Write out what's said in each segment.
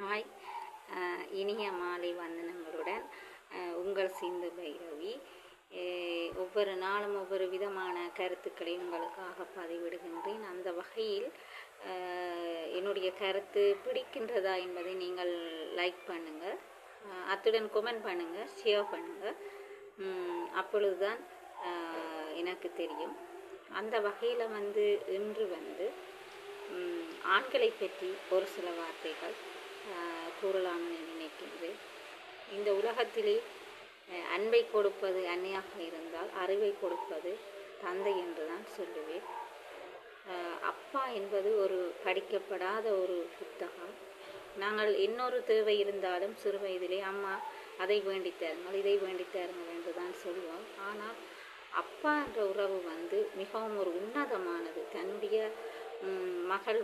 Hi, இனிய மாலை வந்தனங்களுடன் உங்கள் சிந்து பைரவி. ஒவ்வொரு நாளும் ஒவ்வொரு விதமான கருத்துக்களை உங்களுக்காக பதிவிடுகின்றேன். அந்த வகையில் என்னுடைய கருத்து பிடிக்கின்றதா என்பதை நீங்கள் லைக் பண்ணுங்கள், அத்துடன் கமெண்ட் பண்ணுங்கள், ஷேர் பண்ணுங்கள். அப்பொழுதுதான் எனக்கு தெரியும். அந்த வகையில் இன்று ஆண்களை பற்றி ஒரு சில வார்த்தைகள் கூறலாம் என நினைக்கின்றேன். இந்த உலகத்திலே அன்பை கொடுப்பது அன்னையாக இருந்தால் அறிவை கொடுப்பது தந்தை என்று தான் சொல்லுவேன். அப்பா என்பது ஒரு படிக்கப்படாத ஒரு புத்தகம். நாங்கள் இன்னொரு தேவை இருந்தாலும் சிறு வயதிலே அம்மா அதை வேண்டித்தாருங்கள், இதை வேண்டித்தாருங்கள் என்று தான் சொல்லுவோம். ஆனால் அப்பா என்ற உறவு மிகவும் ஒரு உன்னதமானது. தன்னுடைய மகள்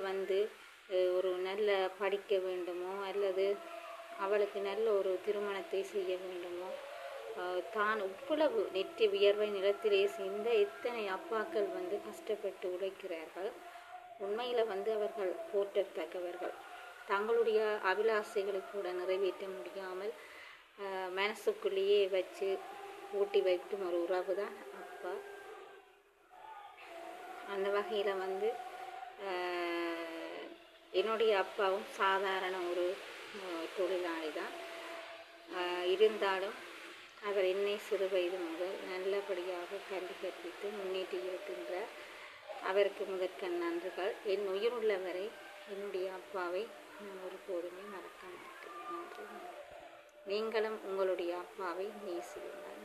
ஒரு நல்ல படிக்க வேண்டுமோ அல்லது அவளுக்கு நல்ல ஒரு திருமணத்தை செய்ய வேண்டுமோ, தான் இவ்வளவு நெற்றி வியர்வை நிலத்திலே சேர்ந்த எத்தனை அப்பாக்கள் கஷ்டப்பட்டு உழைக்கிறார்கள். உண்மையில் அவர்கள் போற்றத்தக்கவர்கள். தங்களுடைய அபிலாசைகளை கூட நிறைவேற்ற முடியாமல் மனசுக்குள்ளேயே வச்சு ஊட்டி வைக்கும் ஒரு உறவு தான் அப்பா. அந்த வகையில் என்னுடைய அப்பாவும் சாதாரண ஒரு தொழிலாளி தான். இருந்தாலும் அவர் என்னை சிறு வயது முதல் நல்லபடியாக கல்வி கற்பித்து முன்னேற்றி இருக்கின்றார். அவருக்கு முதற்கண் நன்றிகள். என் உயிருள்ளவரை என்னுடைய அப்பாவை நான் ஒருபோதுமே மறக்க மாட்டேன். நன்றி. நீங்களும் உங்களுடைய அப்பாவை நேசியுங்கள்.